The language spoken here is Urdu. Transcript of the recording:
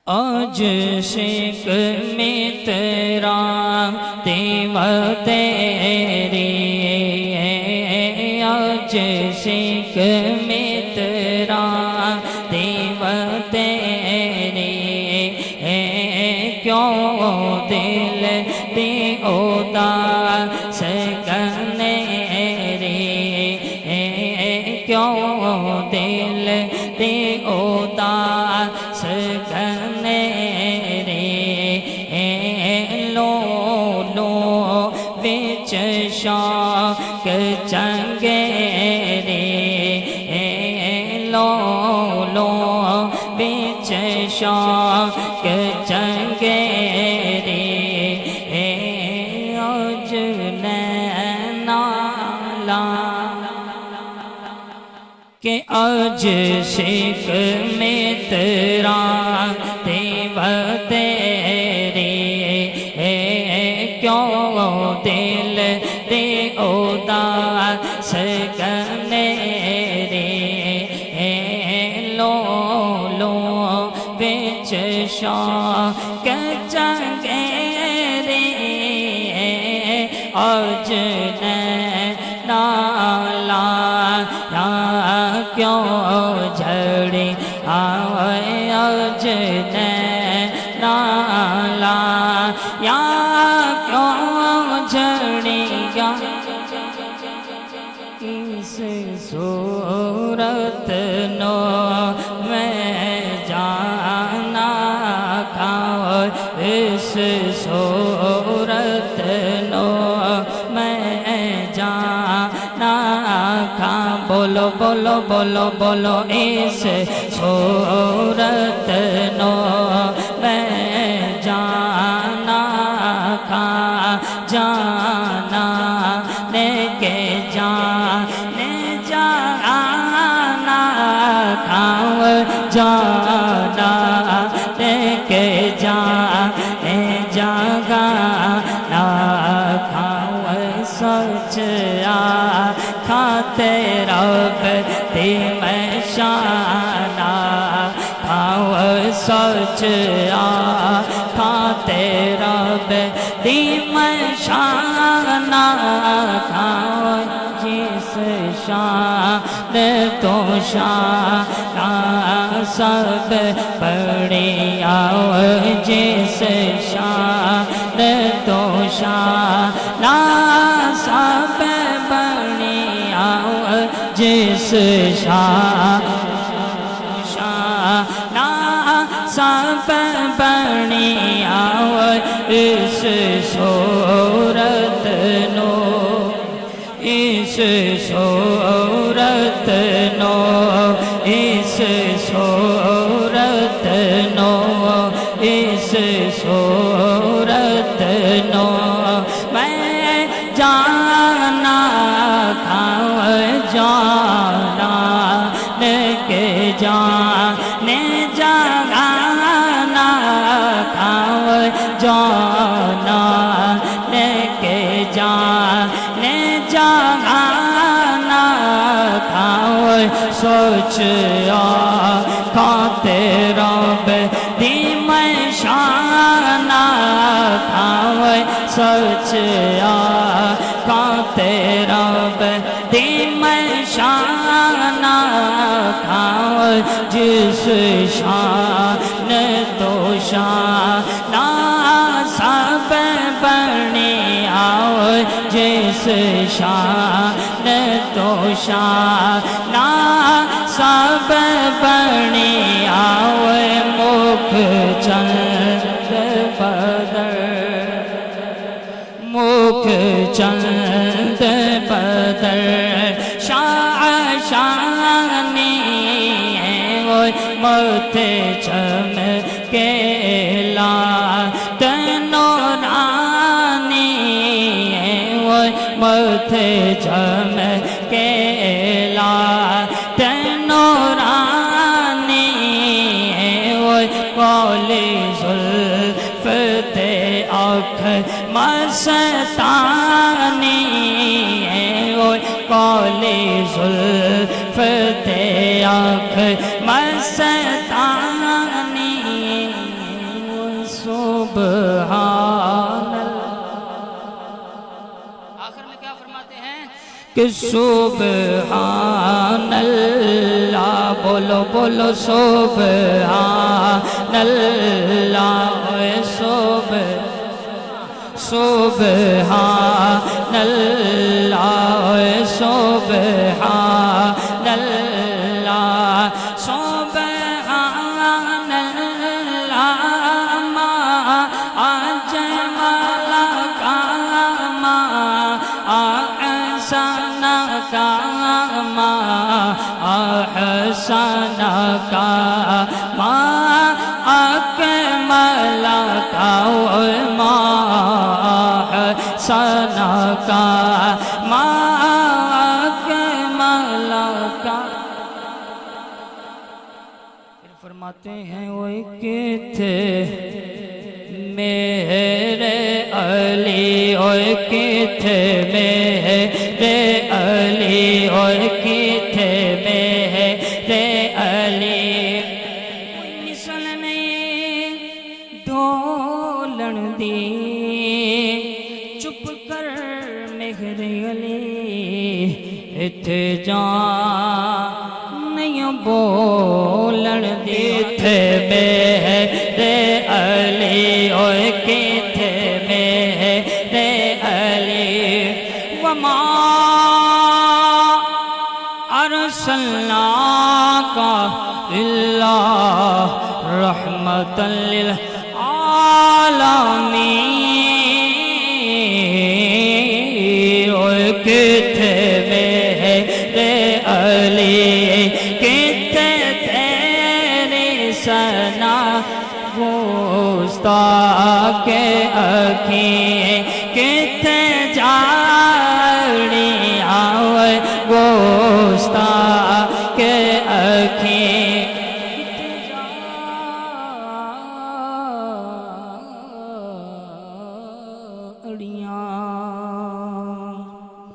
آج شک میں تیرا دیو تیری، آج شک میں تیرا دیو تیری، کیوں دل دی اداس کرنے ری، کیوں دل دی اداس کرنے ری، لو لو وچ شوق چنگے ری، لو لو وچ شوق چنگے ری، آج نینا لا کہ آج شک میں تیرا دیو تیری، کیوں دل دی اداس کرنے ری، لو لو وچ شوق چنگے ری، آج نینا لایا کیوں جھڑی آئے، آج نینا لایا کیوں جھڑی گا، اس صورت نو میں جانا کھاؤ، اس صورت نو میں جانا کھاؤ، بولو بولو بولو بولو، اس صورت نو میں جانا کھا، جانا نے کے جانے جانا کھاؤ، جانا نے کے جانے جانا کھاؤ، سچ کھاتے رب دی میں شانہ کھاؤ، سچ کھاتے رب دی میں شانہ کھاؤ، جس شان تو شان سب بڑی آؤ، جس شان تو شان سب بڑی آؤ، جس شان سب بڑی آؤ، اس صورت نو، اس صورت نو، اس صورت نو، اس صورت نو میں جانا کھاؤ، جانا کے جانے جانا کھاؤ، جانا کے جانے جانا کھاؤ، سوچ کھاتے رب دی میں شانہ کھاؤ، سوچ کھاتے رب دی میں شانہ کھاؤ، جس شان تو شان سب بڑی آؤ، جس شان تو شان سب بڑی آؤ، مکھ چند بدر، مکھ چند بدر شانی متے چمکے لات نورانی، متے چمکے لات نورانی، کالی زلف تے آنکھ مستانی، کالی زلف تے آنکھ مستانی، کہ سبحان اللہ، بولو بولو سبحان اللہ، سبحان اللہ، سبحان اللہ، سبحان اللہ، ما اجمل کا، ما احسن کا، ما احسن کا، ما اکمل کا، ما احسن کا، ما اکمل کا۔ پھر فرماتے ہیں وہ کتھے میرے علی، اور کتھے میرے علی، اور کتھے میرے علی، کوئی مثل نہیں ڈھولن دی، چپ کر میرے علی، اتھے جان نہیں بولن دی، تھے میرے علی، اور کتھے میرے علی، وما ارسلناک الا رحمۃ للعالمین، اور کتھے میرے علی، کتھے تیری ثنا گستاخ اکھیں، کتھے جاڑی آوے گستاخ اکھیں، کتھے جاڑیاں